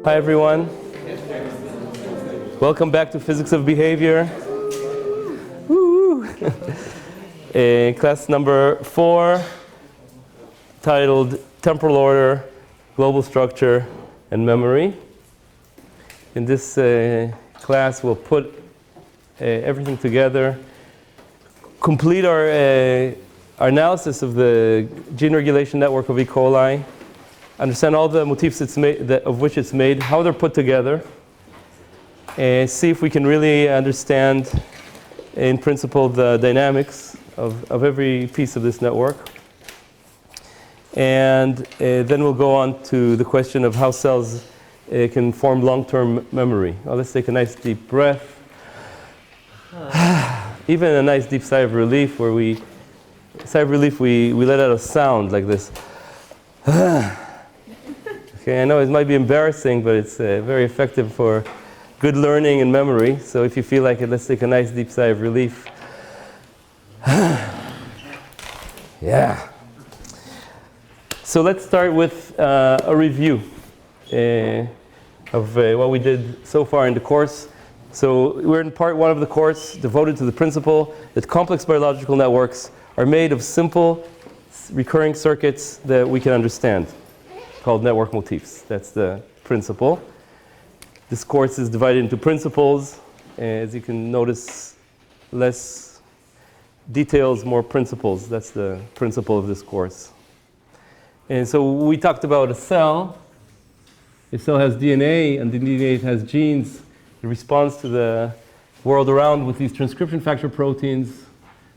Hi everyone. Welcome back to Physics of Behavior. Woo! Class number 4, titled Temporal Order, Global Structure, and Memory. In this class, we'll put everything together, complete our analysis of the gene regulation network of E. coli, understand all the motifs of which it's made, how they're put together, and see if we can really understand, in principle, the dynamics of every piece of this network. And then we'll go on to the question of how cells can form long-term memory. Well, let's take a nice deep breath. Even a nice deep sigh of relief where we let out a sound like this. Okay, I know it might be embarrassing, but it's very effective for good learning and memory. So if you feel like it, let's take a nice deep sigh of relief. Yeah. So let's start with a review of what we did so far in the course. So we're in part 1 of the course devoted to the principle that complex biological networks are made of simple recurring circuits that we can understand, called network motifs. That's the principle. This course is divided into principles. As you can notice, less details, more principles. That's the principle of this course. And so we talked about a cell. A cell has DNA, and the DNA has genes. It responds to the world around with these transcription factor proteins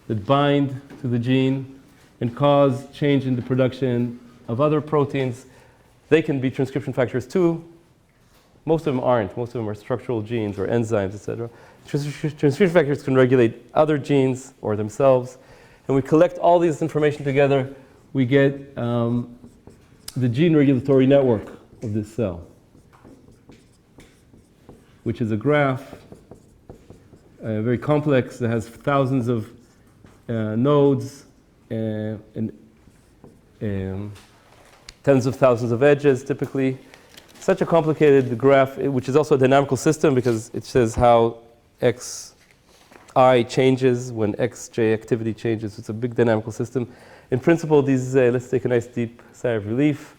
that bind to the gene and cause change in the production of other proteins. They can be transcription factors too. Most of them aren't. Most of them are structural genes or enzymes, etc. Transcription factors can regulate other genes or themselves. And we collect all this information together. We get the gene regulatory network of this cell, which is a graph, very complex, that has thousands of nodes and tens of thousands of edges, typically. Such a complicated graph, which is also a dynamical system because it says how xi changes when xj activity changes. It's a big dynamical system. In principle, these, let's take a nice deep sigh of relief,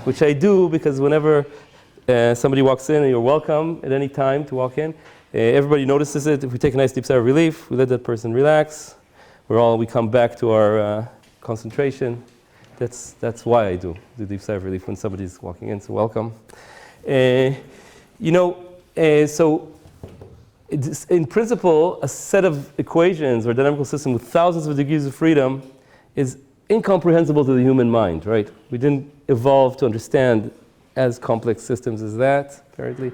which I do because whenever somebody walks in, and you're welcome at any time to walk in, everybody notices it. If we take a nice deep sigh of relief, we let that person relax. We come back to our concentration. That's why I do the deep sigh of relief when somebody's walking in, so welcome. So it's, in principle, a set of equations or dynamical system with thousands of degrees of freedom is incomprehensible to the human mind, right? We didn't evolve to understand as complex systems as that, apparently.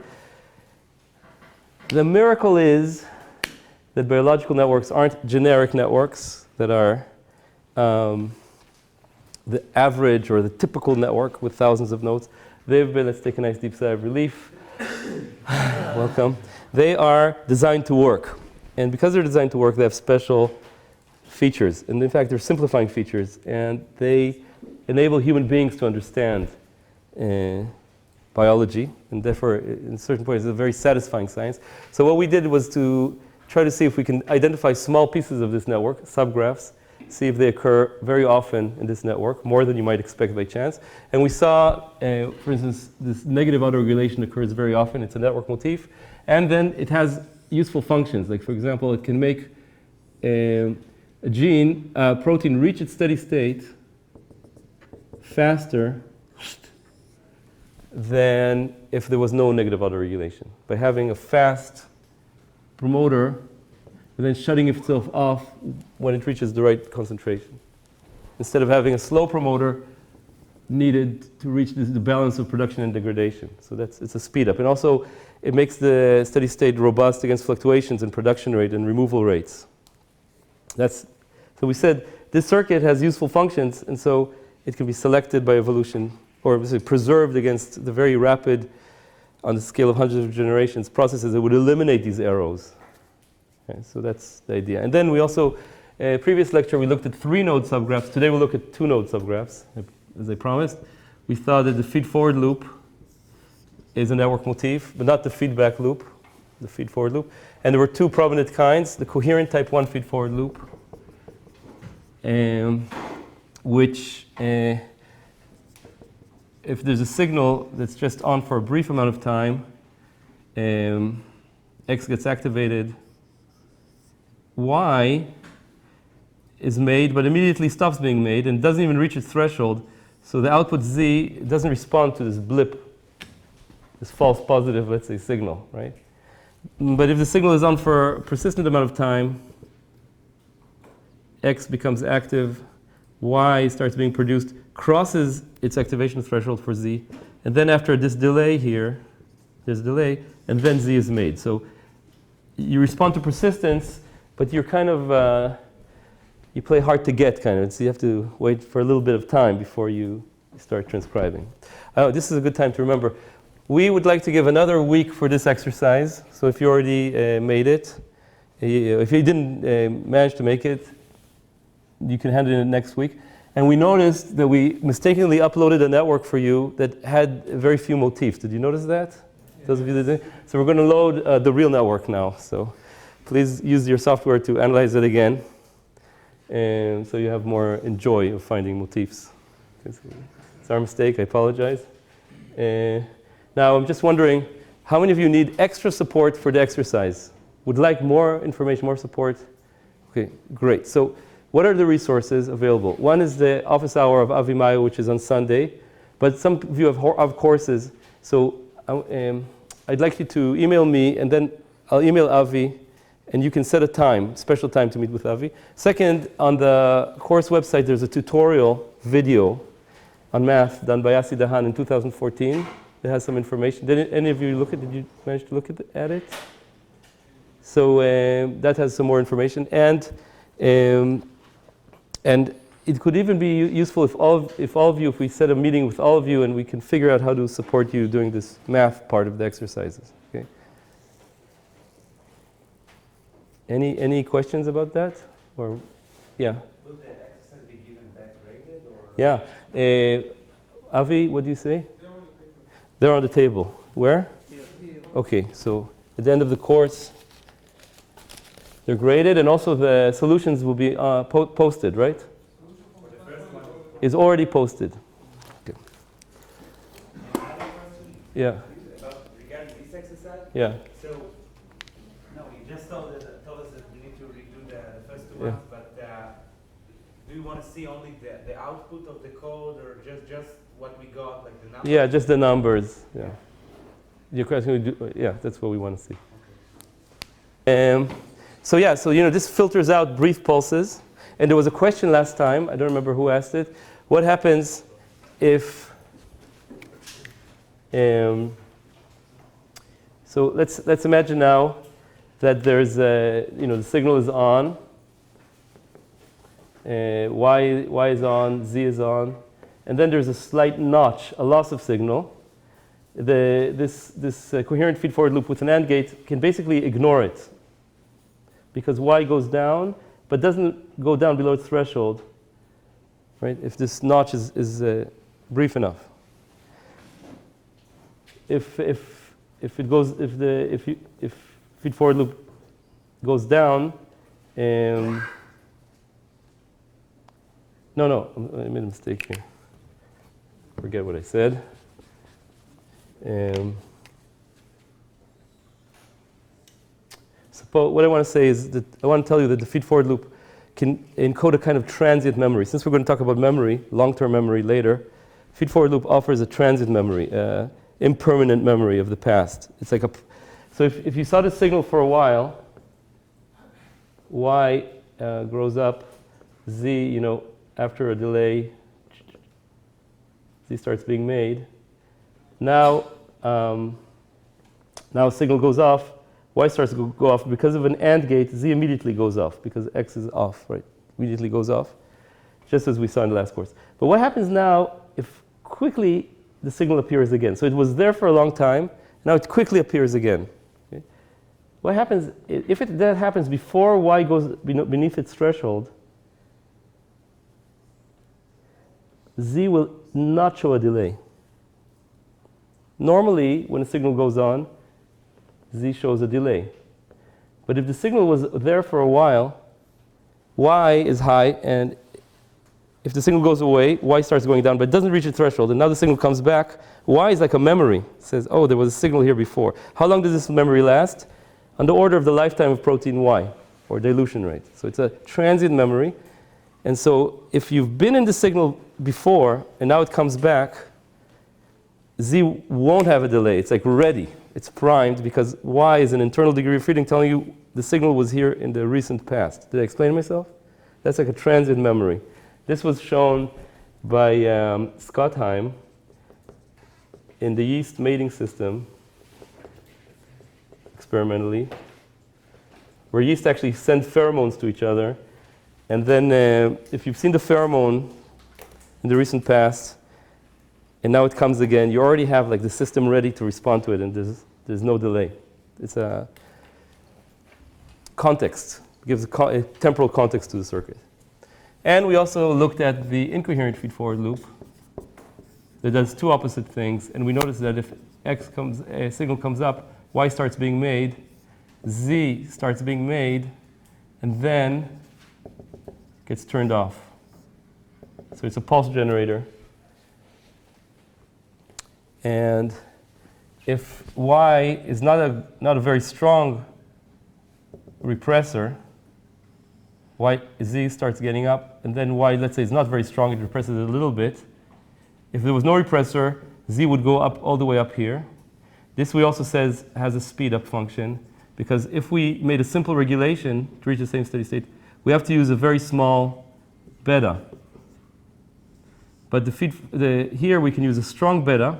The miracle is that biological networks aren't generic networks that are the average or the typical network with thousands of nodes. They've been, let's take a nice deep sigh of relief. Welcome. They are designed to work. And because they're designed to work, they have special features. And in fact, they're simplifying features. And they enable human beings to understand biology. And therefore, in certain points, it's a very satisfying science. So what we did was to try to see if we can identify small pieces of this network, subgraphs, see if they occur very often in this network, more than you might expect by chance. And we saw, for instance, this negative autoregulation occurs very often. It's a network motif. And then it has useful functions. Like, for example, it can make a protein reach its steady state faster than if there was no negative autoregulation. By having a fast promoter and then shutting itself off when it reaches the right concentration, instead of having a slow promoter needed to reach the balance of production and degradation. So it's a speed up. And also, it makes the steady state robust against fluctuations in production rate and removal rates. So we said this circuit has useful functions, and so it can be selected by evolution or preserved against the very rapid, on the scale of hundreds of generations, processes that would eliminate these arrows. Okay, so that's the idea. And then we also, previous lecture, we looked at 3-node subgraphs. Today we'll look at 2-node subgraphs, as I promised. We thought that the feed-forward loop is a network motif, but not the feedback loop, the feed-forward loop. And there were two prominent kinds, the coherent type 1 feed-forward loop, which, if there's a signal that's just on for a brief amount of time, X gets activated, Y is made, but immediately stops being made and doesn't even reach its threshold. So the output Z doesn't respond to this blip, this false positive, let's say, signal, right? But if the signal is on for a persistent amount of time, X becomes active, Y starts being produced, crosses its activation threshold for Z, and then after this delay here, there's a delay, and then Z is made. So you respond to persistence, but you're kind of, you play hard to get, kind of. So you have to wait for a little bit of time before you start transcribing. This is a good time to remember. We would like to give another week for this exercise. So if you already made it, if you didn't manage to make it, you can hand it in next week. And we noticed that we mistakenly uploaded a network for you that had very few motifs. Did you notice that? Those of you that did. So we're going to load the real network now. So please use your software to analyze it again. And so you have more enjoy of finding motifs. It's our mistake, I apologize. Now I'm just wondering, how many of you need extra support for the exercise? Would like more information, more support? Okay, great. So what are the resources available? One is the office hour of Avi Mayo, which is on Sunday. But some of you have courses. So I'd like you to email me, and then I'll email Avi, and you can set a time, special time to meet with Avi. Second, on the course website, there's a tutorial video on math done by Yassi Dahan in 2014. It has some information. Did any of you look at it? Did you manage to look at it? So that has some more information. And it could even be useful if all of you, if we set a meeting with all of you and we can figure out how to support you doing this math part of the exercises. Okay. Any questions about that? Or yeah. Will the exercise be given back graded or? Yeah. Avi, what do you say? They're on the table. Where? Here. Okay. So at the end of the course, they're graded, and also the solutions will be posted, right? Is already posted. Okay. Yeah. Regarding this exercise? Yeah. So, no, you just told us that we need to redo the first two ones, but do you want to see only the output of the code, or just what we got, like the numbers? Yeah, just the numbers. Yeah. Your question, yeah, that's what we want to see. Okay. So yeah, so this filters out brief pulses. And there was a question last time, I don't remember who asked it. What happens if, so let's imagine now that there's the signal is on, Y is on, Z is on, and then there's a slight notch, a loss of signal. This coherent feed-forward loop with an AND gate can basically ignore it, because Y goes down, but doesn't go down below its threshold, right? If this notch is brief enough. If feed-forward loop goes down, no, I made a mistake here. Forget what I said. What I want to say is that I want to tell you that the feed-forward loop can encode a kind of transient memory. Since we're going to talk about memory, long-term memory later, feed-forward loop offers a transient memory, impermanent memory of the past. It's like so if you saw the signal for a while, Y grows up, Z, after a delay, Z starts being made. Now a signal goes off, Y starts to go off. Because of an AND gate, Z immediately goes off, because X is off, right? Immediately goes off, just as we saw in the last course. But what happens now if quickly the signal appears again? So it was there for a long time, now it quickly appears again. Okay? What happens, if that happens before Y goes beneath its threshold, Z will not show a delay. Normally, when a signal goes on, Z shows a delay. But if the signal was there for a while, Y is high, and if the signal goes away, Y starts going down, but it doesn't reach a threshold, and now the signal comes back. Y is like a memory. It says, oh, there was a signal here before. How long does this memory last? On the order of the lifetime of protein Y, or dilution rate. So it's a transient memory. And so if you've been in the signal before, and now it comes back, Z won't have a delay. It's like ready. It's primed, because Y is an internal degree of freedom telling you the signal was here in the recent past. Did I explain myself? That's like a transient memory. This was shown by Schottheim in the yeast mating system, experimentally, where yeast actually send pheromones to each other. And then if you've seen the pheromone in the recent past, and now it comes again, you already have like the system ready to respond to it, and there's no delay. It's a context. It gives a temporal context to the circuit. And we also looked at the incoherent feed-forward loop that does two opposite things. And we noticed that if a signal comes up, Y starts being made, Z starts being made, and then gets turned off. So it's a pulse generator. And if Y is not a very strong repressor, Z starts getting up, and then Y, let's say, is not very strong, it represses it a little bit. If there was no repressor, Z would go up all the way up here. This we also says has a speed up function, because if we made a simple regulation to reach the same steady state, we have to use a very small beta. But here we can use a strong beta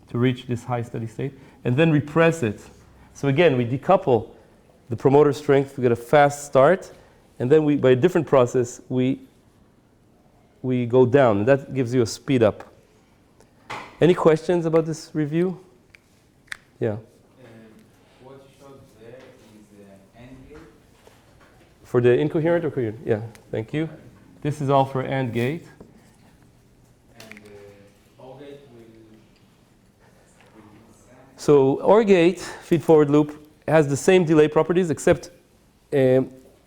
to reach this high steady state, and then repress it. So again, we decouple the promoter strength to get a fast start, and then by a different process, we go down, and that gives you a speed up. Any questions about this review? Yeah. What you showed there is AND gate? For the incoherent or coherent? Yeah, thank you. This is all for AND gate. And OR gate will So OR gate, feed-forward loop, has the same delay properties, except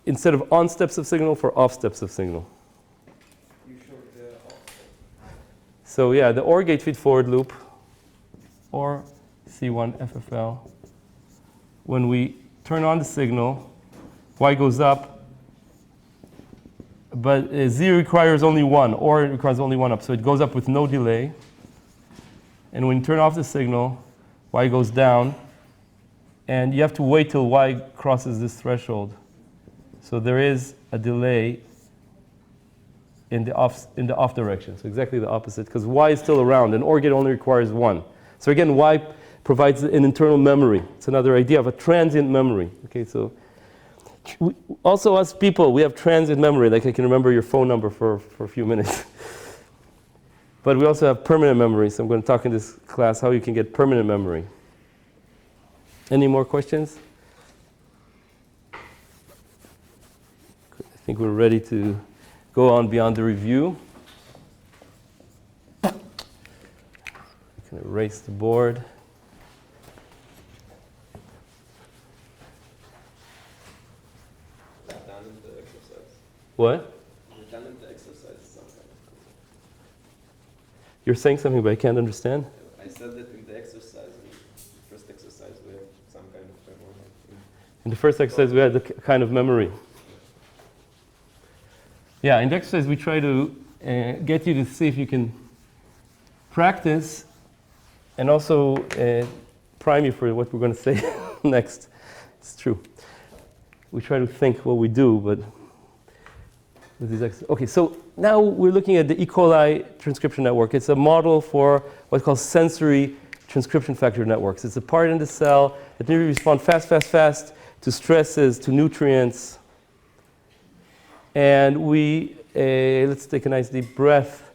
instead of on steps of signal, for off steps of signal. you showed the offset. So yeah, the OR gate feed-forward loop, or C1 FFL, when we turn on the signal, Y goes up, but Z requires only one, or it requires only one up, so it goes up with no delay. And when you turn off the signal, Y goes down, and you have to wait till Y crosses this threshold. So there is a delay in the off direction. So exactly the opposite, because Y is still around, and OR gate only requires one. So again, Y provides an internal memory. It's another idea of a transient memory. Okay, so also us people, we have transient memory. Like I can remember your phone number for a few minutes. But we also have permanent memory. So I'm going to talk in this class how you can get permanent memory. Any more questions? I think we're ready to go on beyond the review. I can erase the board. Done in the exercise. What? We've done in the exercise some kind of. You're saying something, but I can't understand. I said that in the exercise, in the first exercise, we have some kind of memory. In the first exercise, we had the kind of memory. Yeah, in the exercise, we try to get you to see if you can practice and also prime you for what we're going to say next. It's true. We try to think what we do, but with these exercises. Okay, so now we're looking at the E. coli transcription network. It's a model for what's called sensory transcription factor networks. It's a part in the cell that needs to respond fast to stresses, to nutrients. And let's take a nice deep breath.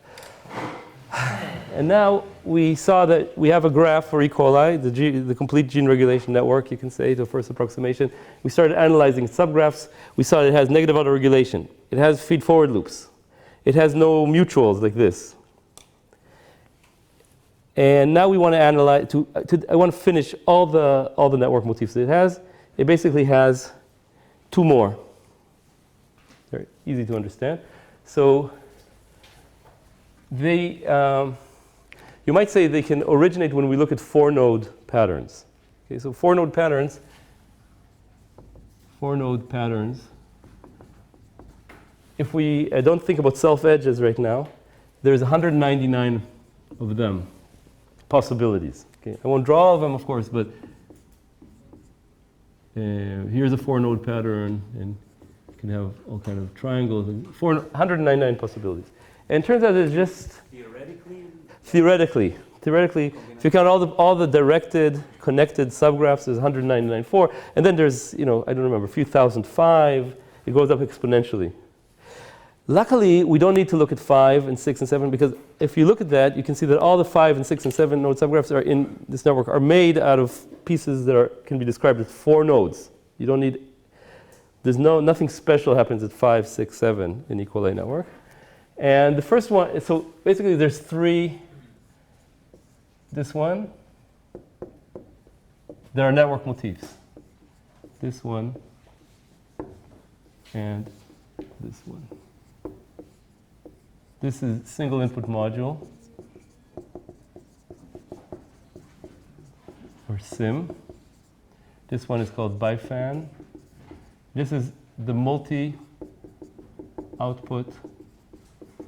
And now we saw that we have a graph for E. coli, the complete gene regulation network, you can say, the first approximation. We started analyzing subgraphs. We saw it has negative autoregulation. It has feed-forward loops. It has no mutuals like this. And now we want to analyze, I want to finish all the network motifs it has. It basically has two more. Very easy to understand. So they, you might say they can originate when we look at 4-node patterns. Okay, so 4-node patterns, if we don't think about self-edges right now, there's 199 of them, possibilities. Okay, I won't draw all of them, of course, but here's a 4-node pattern, and you can have all kind of triangles, and 199 possibilities. And it turns out it's just theoretically, if you count all the directed, connected subgraphs, there's 199.4, and then there's, I don't remember, a few thousand 5. It goes up exponentially. Luckily, we don't need to look at 5 and 6 and 7, because if you look at that, you can see that all the 5 and 6 and 7 node subgraphs are in this network are made out of pieces that can be described as 4 nodes. You don't need, nothing special happens at 5, 6, 7 in equal A network. And the first one, so basically there's 3, this one, there are network motifs. This one, and this one. This is single input module, or SIM. This one is called bifan. This is the multi-output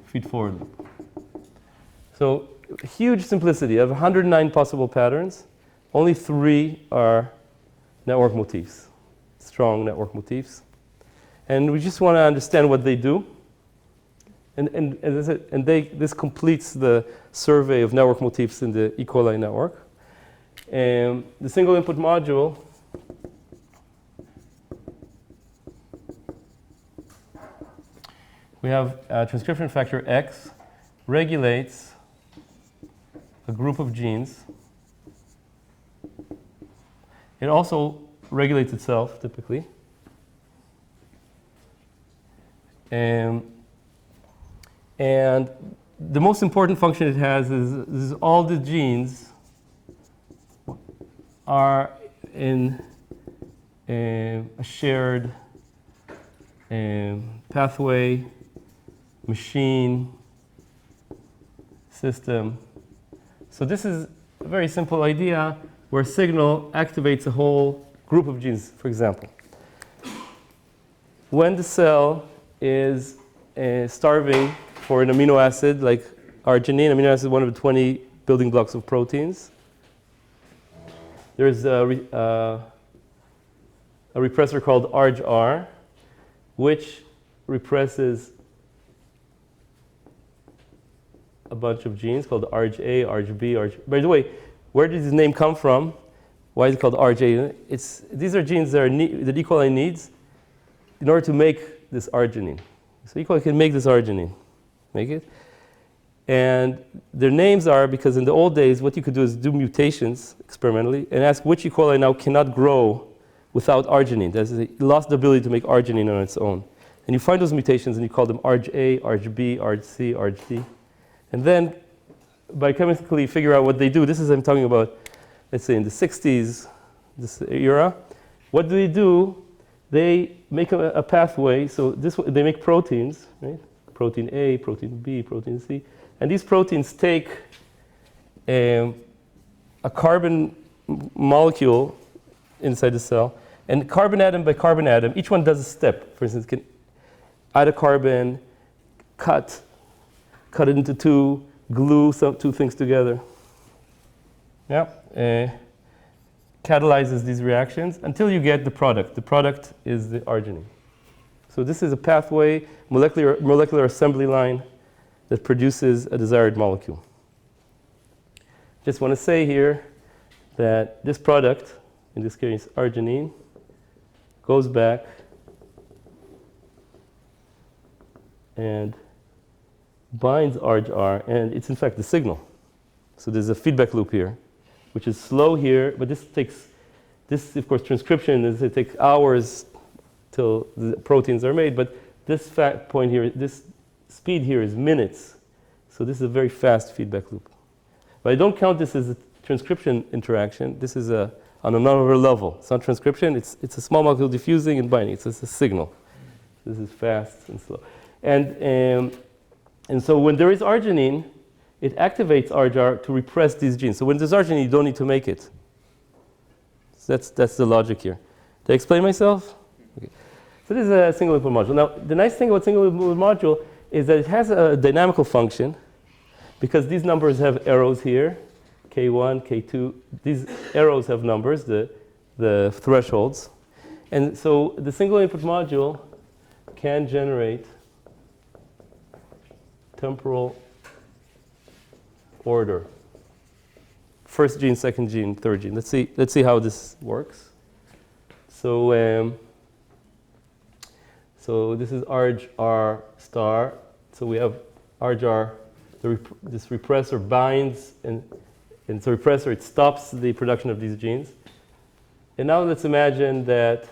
feed-forward loop. So huge simplicity. I have 109 possible patterns. Only 3 are network motifs, strong network motifs. And we just want to understand what they do. And as I said, this completes the survey of network motifs in the E. coli network. And the single input module we have transcription factor X regulates a group of genes. It also regulates itself, typically. And the most important function it has is all the genes are in a shared pathway, machine, system. So this is a very simple idea where a signal activates a whole group of genes, for example. When the cell is starving for an amino acid like arginine, amino acid is one of the 20 building blocks of proteins. There's a repressor called ARG-R, which represses a bunch of genes called ARG-A, ARG-B, ARG. By the way, where does this name come from? Why is it called ARG-A? These are genes that E. coli needs in order to make this arginine. So E. coli can make this arginine, make it. And their names are because in the old days, what you could do is do mutations experimentally and ask which E. coli now cannot grow without arginine. That is, it lost the ability to make arginine on its own. And you find those mutations and you call them ARG-A, ARG-B, ARG-C, ARG-D. And then biochemically figure out what they do. This is I'm talking about, let's say in the 60s, this era. What do? They make a pathway. So they make proteins, right? Protein A, protein B, protein C. And these proteins take a carbon molecule inside the cell, and carbon atom by carbon atom, each one does a step. For instance, can add a carbon, cut it into 2, glue two things together. Yeah, catalyzes these reactions until you get the product. The product is the arginine. So this is a pathway, molecular assembly line that produces a desired molecule. Just want to say here that this product, in this case arginine, goes back and binds ARG-R, and it's in fact the signal. So there's a feedback loop here, which is slow here, but this of course transcription it takes hours till the proteins are made, but this point here, this speed here is minutes. So this is a very fast feedback loop. But I don't count this as a transcription interaction. This is on another level. It's not transcription. It's a small molecule diffusing and binding. It's just a signal. This is fast and slow. And so when there is arginine, it activates RGR to repress these genes. So when there's arginine, you don't need to make it. So that's the logic here. Did I explain myself? Okay. So this is a single input module. Now, the nice thing about single input module is that it has a dynamical function because these numbers have arrows here, K1, K2. These arrows have numbers, the thresholds. And so the single input module can generate temporal order. First gene, second gene, third gene. Let's see how this works. So this is RGR star. So we have RGR. This repressor binds, and it's a repressor. It stops the production of these genes. And now let's imagine that.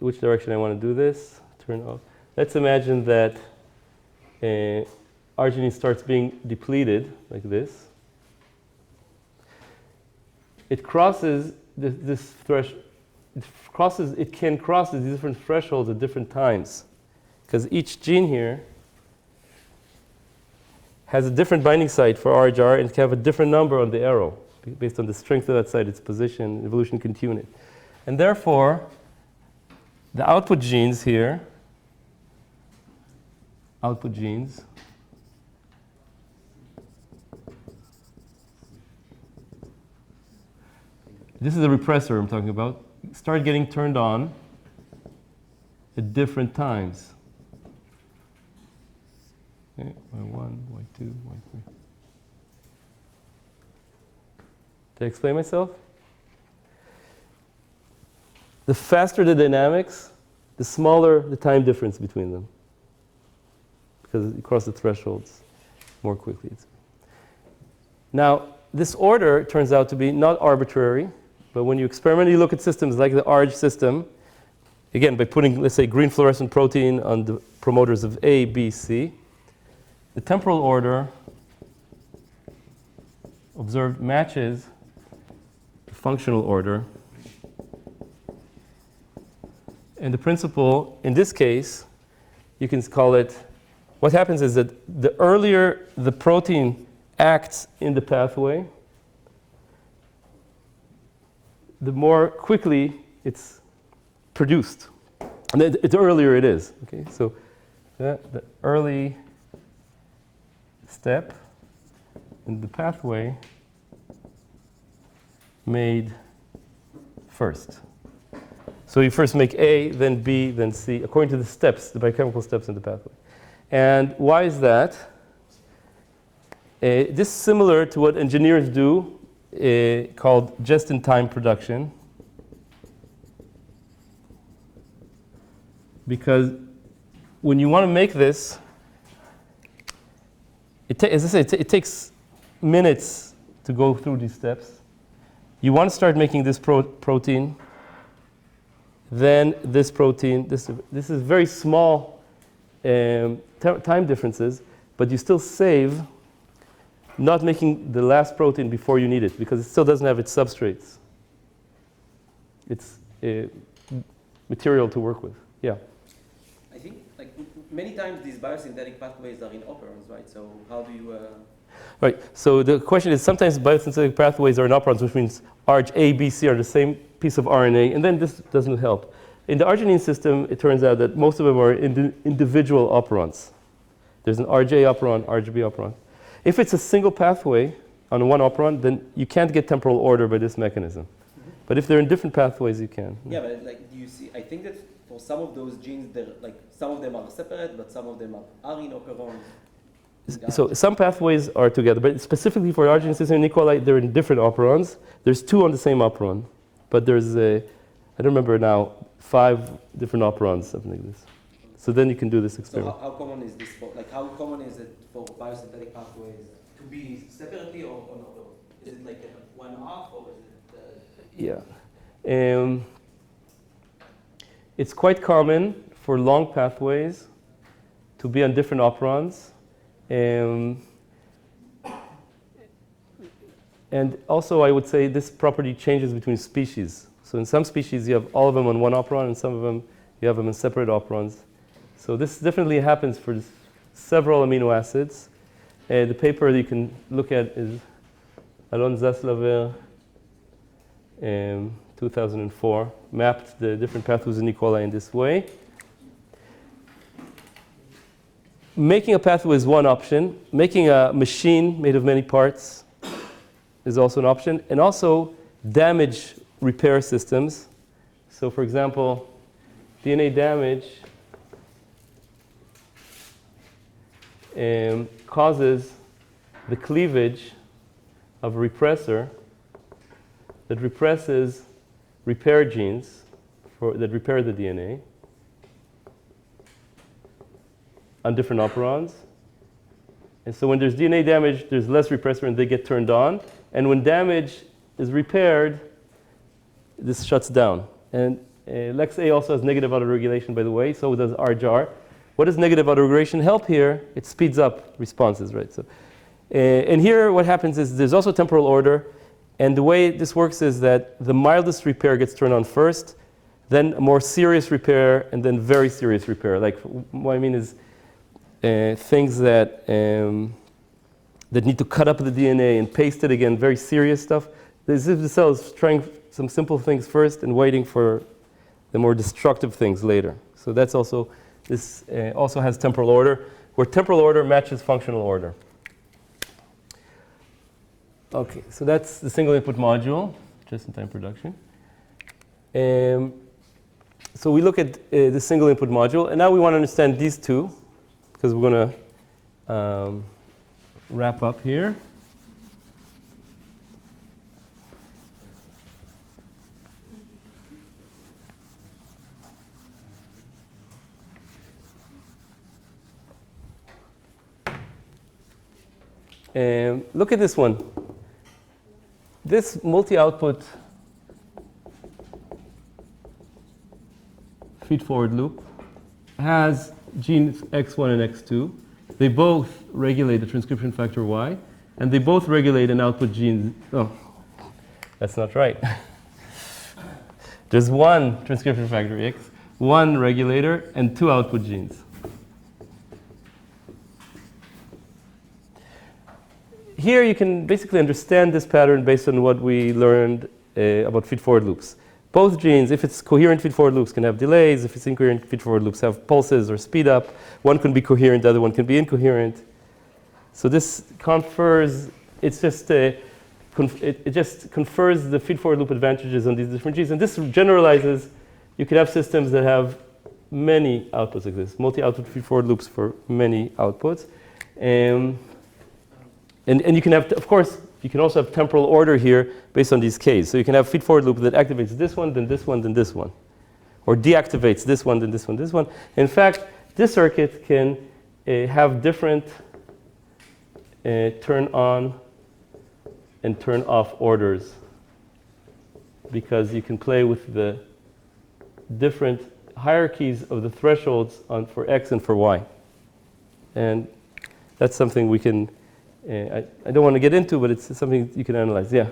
Which direction I want to do this? Turn off. Let's imagine that arginine starts being depleted like this. It crosses this threshold. It can cross these different thresholds at different times, because each gene here has a different binding site for RGR and can have a different number on the arrow based on the strength of that site, its position. Evolution can tune it, and therefore the output genes here. Output genes. This is the repressor I'm talking about. Start getting turned on at different times. Okay, Y1, Y2, Y3. Did I explain myself? The faster the dynamics, the smaller the time difference between them, because you cross the thresholds more quickly. Now, this order turns out to be not arbitrary, but when you experimentally look at systems like the ARG system, again, by putting, let's say, green fluorescent protein on the promoters of A, B, C, the temporal order observed matches the functional order. And the principle, in this case, you can call it, what happens is that the earlier the protein acts in the pathway, the more quickly it's produced. And the earlier it is. Okay, so the early step in the pathway made first. So you first make A, then B, then C, according to the steps, the biochemical steps in the pathway. And why is that? This is similar to what engineers do, called just-in-time production. Because when you want to make this, as I say, it takes minutes to go through these steps. You want to start making this protein, then this protein. This is very small time differences, but you still save not making the last protein before you need it, because it still doesn't have its substrates. It's material to work with. Yeah. I think, like, many times these biosynthetic pathways are in operons, right? So how do you... Right. So the question is, sometimes biosynthetic pathways are in operons, which means ARG A, B, C are the same piece of RNA, and then this doesn't help. In the arginine system, it turns out that most of them are individual operons. There's an RJ operon, RGB operon. If it's a single pathway on one operon, then you can't get temporal order by this mechanism. Mm-hmm. But if they're in different pathways, you can. Yeah, but like, do you see? I think that for some of those genes, they're like, some of them are separate, but some of them are in operons. So some pathways are together, but specifically for the arginine system in E. coli, they're in different operons. There's 2 on the same operon, but there's I don't remember now, 5 different operons, something like this. So then you can do this experiment. So how common is this for, like, how common is it for biosynthetic pathways to be separately or not? Is it like a one-off, or is it? Yeah. It's quite common for long pathways to be on different operons. And also, I would say this property changes between species. So in some species, you have all of them on one operon, and some of them, you have them in separate operons. So this definitely happens for several amino acids. The paper that you can look at is Alon Zaslaver, 2004, mapped the different pathways in E. coli in this way. Making a pathway is one option. Making a machine made of many parts is also an option. And also damage repair systems. So for example, DNA damage causes the cleavage of a repressor that represses repair genes that repair the DNA on different operons. And so when there's DNA damage, there's less repressor and they get turned on. And when damage is repaired, this shuts down. And LEX-A also has negative autoregulation, by the way, so does RJAR. What does negative autoregulation help here? It speeds up responses, right? So, and here what happens is there's also temporal order. And the way this works is that the mildest repair gets turned on first, then a more serious repair, and then very serious repair. Like what I mean is things that that need to cut up the DNA and paste it again, very serious stuff. As if the cell is trying some simple things first and waiting for the more destructive things later. So that's also, this also has temporal order, where temporal order matches functional order. Okay, so that's the single input module, just-in-time production. So we look at the single input module, and now we want to understand these two, because we're going to wrap up here. Look at this one. This multi-output feed-forward loop has genes X1 and X2. They both regulate the transcription factor Y, and they both regulate an output gene. Oh, that's not right. There's one transcription factor X, one regulator, and two output genes. Here you can basically understand this pattern based on what we learned about feed-forward loops. Both genes, if it's coherent feed-forward loops, can have delays. If it's incoherent feed-forward loops, have pulses or speed up. One can be coherent, the other one can be incoherent. So this confers, it's just it just confers the feed-forward loop advantages on these different genes. And this generalizes, you could have systems that have many outputs like this, multi-output feed-forward loops for many outputs. And you can have, of course, you can also have temporal order here based on these Ks. So you can have feed-forward loop that activates this one, then this one, then this one. Or deactivates this one, then this one, this one. In fact, this circuit can have different turn on and turn off orders, because you can play with the different hierarchies of the thresholds for X and for Y. And that's something we can, I don't want to get into, but it's something you can analyze. Yeah?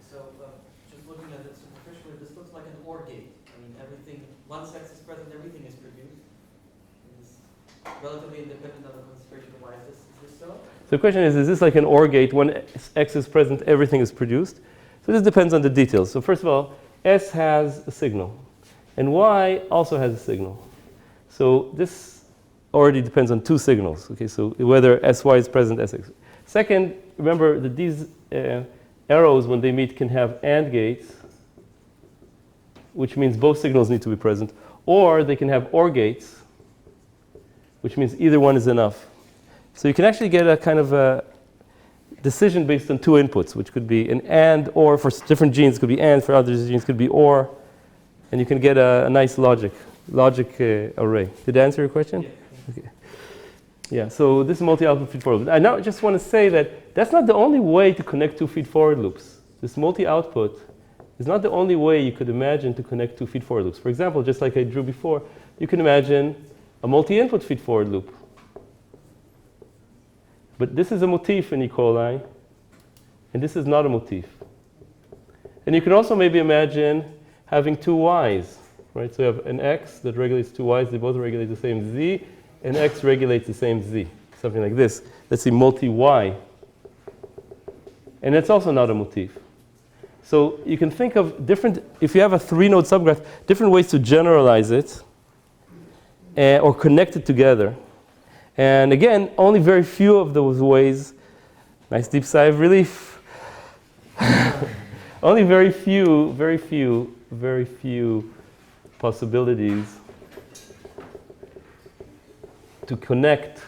So just looking at it superficially, this looks like an OR gate. I mean, everything, once X is present, everything is produced. It's relatively independent of the concentration of Y. Is this so? So the question is this like an OR gate? When X is present, everything is produced. So this depends on the details. So first of all, S has a signal, and Y also has a signal. So this already depends on two signals. Okay, so whether SY is present, SX. Second, remember that these arrows, when they meet, can have AND gates, which means both signals need to be present, or they can have OR gates, which means either one is enough. So you can actually get a kind of a decision based on two inputs, which could be an AND, or for different genes could be AND, for other genes could be OR, and you can get a nice logic array. Did I answer your question? Yeah. Okay. Yeah, so this is multi-output feed-forward loop. I now just want to say that that's not the only way to connect two feed-forward loops. This multi-output is not the only way you could imagine to connect two feed-forward loops. For example, just like I drew before, you can imagine a multi-input feed-forward loop. But this is a motif in E. coli, and this is not a motif. And you can also maybe imagine having two y's, right? So you have an x that regulates two y's, they both regulate the same z, and x regulates the same z, something like this. Let's see, multi-y. And it's also not a motif. So you can think of different, if you have a three-node subgraph, different ways to generalize it or connect it together. And again, only very few of those ways, nice deep sigh of relief. Only very few possibilities to connect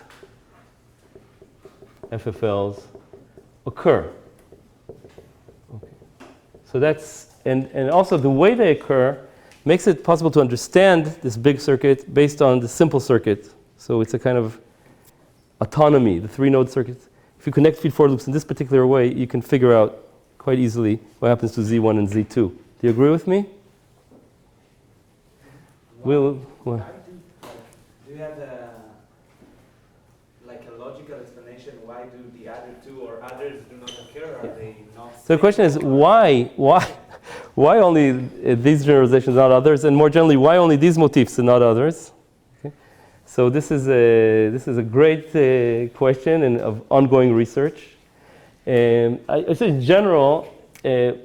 FFLs occur. Okay. So that's, and also the way they occur makes it possible to understand this big circuit based on the simple circuit. So it's a kind of autonomy, the three-node circuits. If you connect feed-forward loops in this particular way, you can figure out quite easily what happens to Z1 and Z2. Do you agree with me? Do you have like a logical explanation why do the other two or others do not occur? Are they not? So the question is why only these generalizations, not others, and more generally, why only these motifs and not others? Okay. So this is a great question and of ongoing research. I say in general,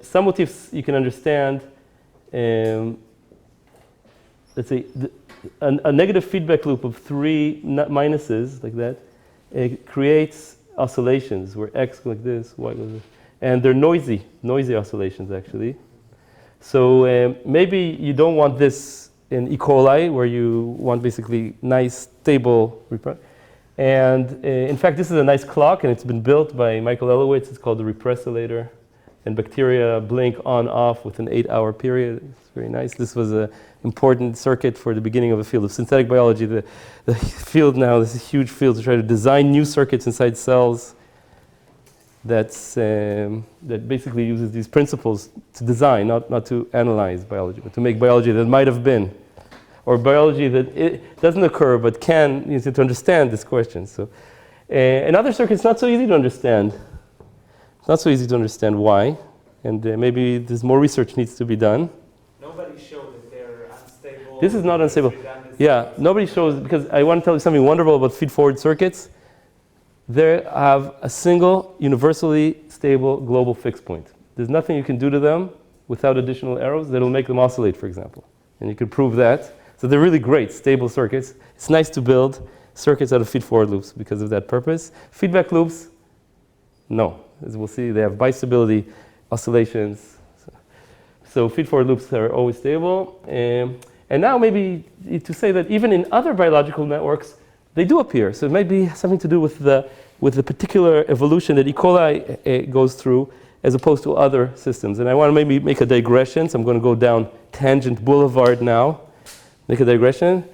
some motifs you can understand. Let's say a negative feedback loop of three minuses like that, it creates oscillations where x goes like this, y goes like this, and they're noisy oscillations actually. So maybe you don't want this in E. coli where you want basically nice stable repressor. And in fact, this is a nice clock, and it's been built by Michael Elowitz. It's called the repressolator. And bacteria blink on off with an 8-hour period. It's very nice. This was an important circuit for the beginning of the field of synthetic biology. The field now, this is a huge field to try to design new circuits inside cells that basically uses these principles to design, not to analyze biology, but to make biology that might have been, or biology that it doesn't occur but can, use it to understand this question. So, in other circuits, not so easy to understand. It's not so easy to understand why, and maybe there's more research needs to be done. Nobody showed that they're unstable. This is not unstable. Yeah, nobody shows, because I want to tell you something wonderful about feed-forward circuits. They have a single, universally stable global fixed point. There's nothing you can do to them without additional arrows that will make them oscillate, for example. And you can prove that. So they're really great, stable circuits. It's nice to build circuits out of feed-forward loops because of that purpose. Feedback loops, no. As we'll see, they have bistability, oscillations. So feed-forward loops are always stable. And now maybe to say that even in other biological networks, they do appear. So it might be something to do with the particular evolution that E. coli goes through as opposed to other systems. And I want to maybe make a digression. So I'm going to go down Tangent Boulevard now, make a digression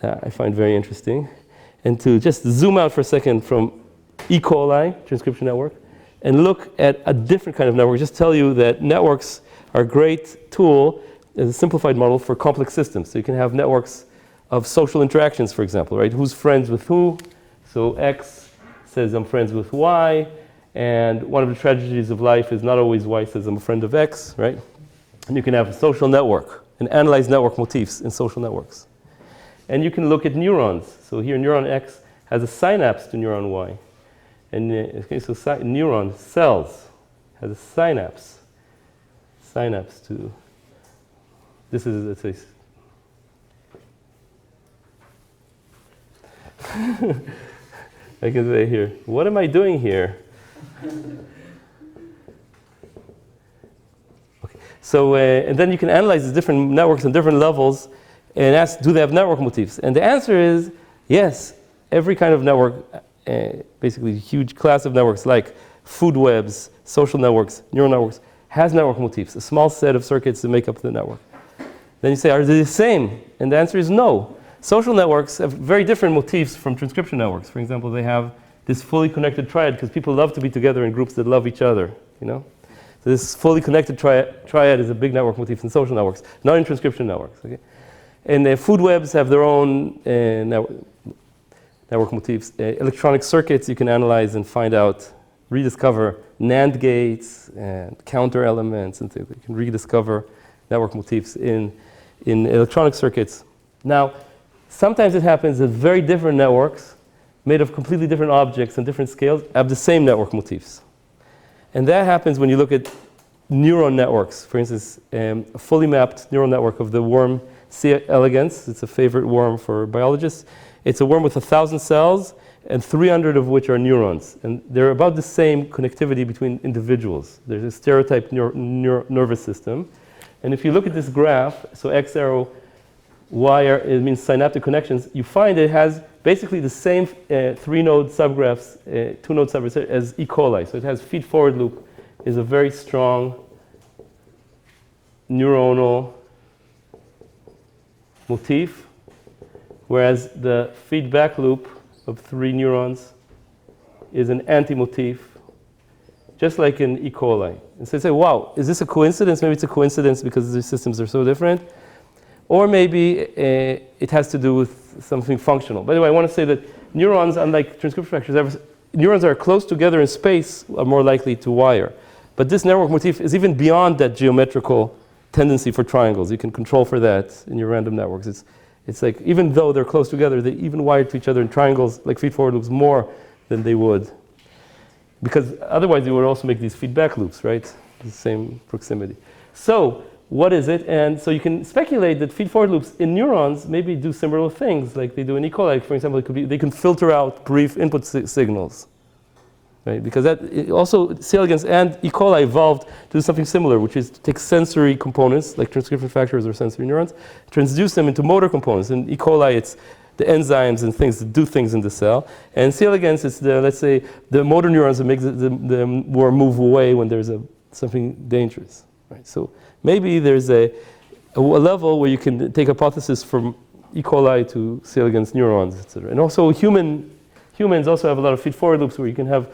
I find very interesting. And to just zoom out for a second from E. coli, transcription network, and look at a different kind of network. Just tell you that networks are a great tool as a simplified model for complex systems. So you can have networks of social interactions, for example, right? Who's friends with who? So X says I'm friends with Y, and one of the tragedies of life is not always Y says I'm a friend of X, right? And you can have a social network and analyze network motifs in social networks. And you can look at neurons. So here neuron X has a synapse to neuron Y. And okay, so neuron cells has a synapse to, this is, let's say, I can say here, what am I doing here? Okay. So, and then you can analyze these different networks on different levels and ask, do they have network motifs? And the answer is yes, every kind of network, basically a huge class of networks like food webs, social networks, neural networks, has network motifs, a small set of circuits that make up the network. Then you say, are they the same? And the answer is no. Social networks have very different motifs from transcription networks. For example, they have this fully connected triad because people love to be together in groups that love each other, you know? So this fully connected triad is a big network motif in social networks, not in transcription networks, okay? And food webs have their own network network motifs. Electronic circuits you can analyze and find out, rediscover NAND gates and counter elements and things. You can rediscover network motifs in electronic circuits. Now, sometimes it happens that very different networks made of completely different objects and different scales have the same network motifs. And that happens when you look at neuron networks. For instance, a fully mapped neural network of the worm C. elegans. It's a favorite worm for biologists. It's a worm with 1,000 cells, and 300 of which are neurons. And they're about the same connectivity between individuals. There's a stereotyped nervous system. And if you look at this graph, so X arrow, Y arrow, it means synaptic connections, you find it has basically the same 3-node subgraphs, 2-node subgraphs as E. coli. So it has feed-forward loop, is a very strong neuronal motif, whereas the feedback loop of 3 neurons is an anti-motif, just like in E. coli. And so you say, wow, is this a coincidence? Maybe it's a coincidence because the systems are so different. Or maybe it has to do with something functional. By the way, I want to say that neurons, unlike transcription factors, neurons that are close together in space are more likely to wire. But this network motif is even beyond that geometrical tendency for triangles. You can control for that in your random networks. It's like, even though they're close together, they even wire to each other in triangles, like feed-forward loops, more than they would. Because otherwise, you would also make these feedback loops, right? The same proximity. So, what is it? And so you can speculate that feed-forward loops in neurons maybe do similar things like they do in E. coli. For example, it could be, they can filter out brief input signals. Right? Because that also, C. elegans and E. coli evolved to do something similar, which is to take sensory components, like transcription factors or sensory neurons, transduce them into motor components. In E. coli, it's the enzymes and things that do things in the cell. And C. elegans, it's the, let's say, the motor neurons that make the worm move away when there's something dangerous. Right? So maybe there's a level where you can take hypothesis from E. coli to C. elegans neurons, etc. And also humans also have a lot of feed-forward loops where you can have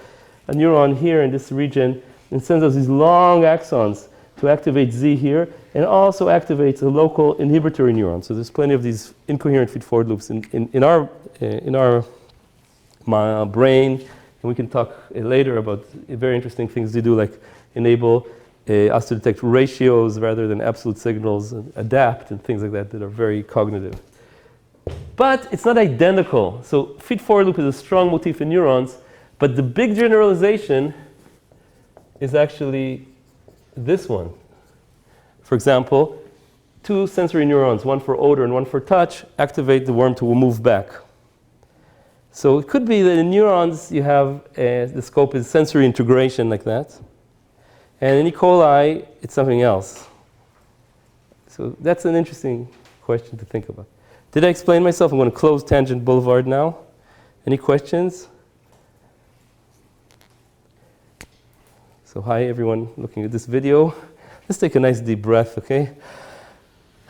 a neuron here in this region and sends us these long axons to activate Z here, and also activates a local inhibitory neuron. So there's plenty of these incoherent feed-forward loops in our brain, and we can talk later about very interesting things they do, like enable us to detect ratios rather than absolute signals, and adapt, and things like that that are very cognitive. But it's not identical. So feed-forward loop is a strong motif in neurons, but the big generalization is actually this one. For example, 2 sensory neurons, one for odor and one for touch, activate the worm to move back. So it could be that in neurons you have the scope is sensory integration like that. And in E. coli, it's something else. So that's an interesting question to think about. Did I explain myself? I'm going to close Tangent Boulevard now. Any questions? So hi everyone looking at this video. Let's take a nice deep breath, okay?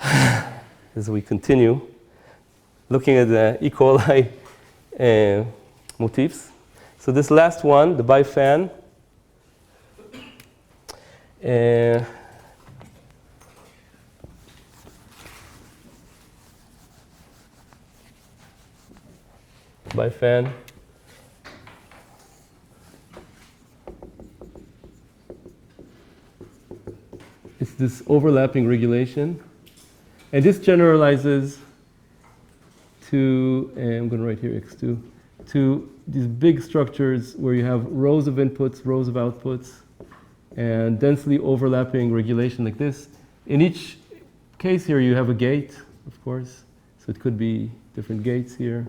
As we continue looking at the E. coli motifs. So this last one, the bifan, bifan. It's this overlapping regulation. And this generalizes to, and I'm going to write here X2, to these big structures where you have rows of inputs, rows of outputs, and densely overlapping regulation like this. In each case here, you have a gate, of course. So it could be different gates here.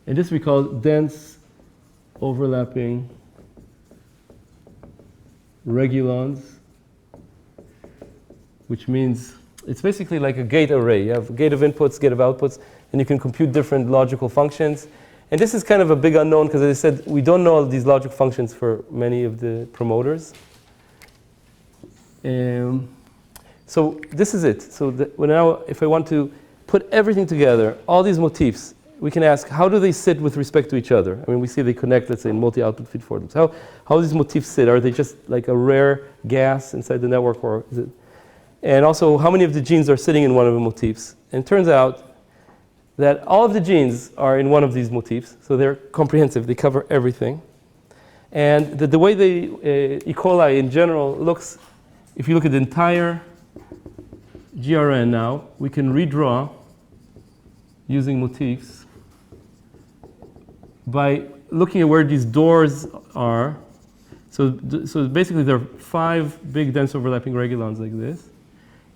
And this we call dense overlapping regulons, which means it's basically like a gate array. You have a gate of inputs, gate of outputs, and you can compute different logical functions. And this is kind of a big unknown because, as I said, we don't know these logic functions for many of the promoters. So this is it. So now, if I want to put everything together, all these motifs, we can ask, how do they sit with respect to each other? I mean, we see they connect, let's say, in multi-output feed-forward loops. How do these motifs sit? Are they just like a rare gas inside the network, or is it? And also, how many of the genes are sitting in one of the motifs? And it turns out that all of the genes are in one of these motifs, so they're comprehensive, they cover everything. And the way the E. coli in general looks, if you look at the entire GRN now, we can redraw using motifs by looking at where these doors are. So basically there are 5 big dense overlapping regulons like this.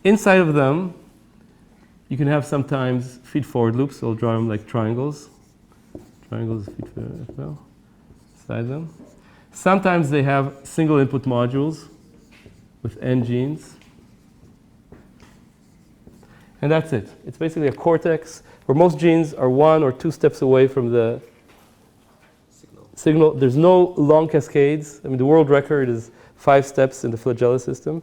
Inside of them, you can have sometimes feed-forward loops, so I'll draw them like triangles. Triangles feed well, inside them. Sometimes they have single input modules with n genes. And that's it. It's basically a cortex where most genes are 1 or 2 steps away from the signal. There's no long cascades. I mean, the world record is 5 steps in the flagella system,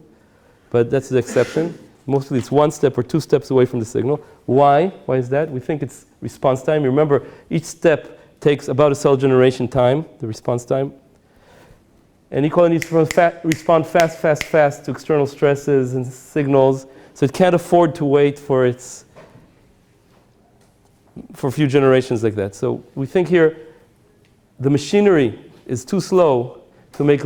but that's the exception. Mostly it's 1 step or 2 steps away from the signal. Why? Why is that? We think it's response time. You remember, each step takes about a cell generation time, the response time. And E. coli needs to respond fast to external stresses and signals, so it can't afford to wait for a few generations like that. So we think here the machinery is too slow to make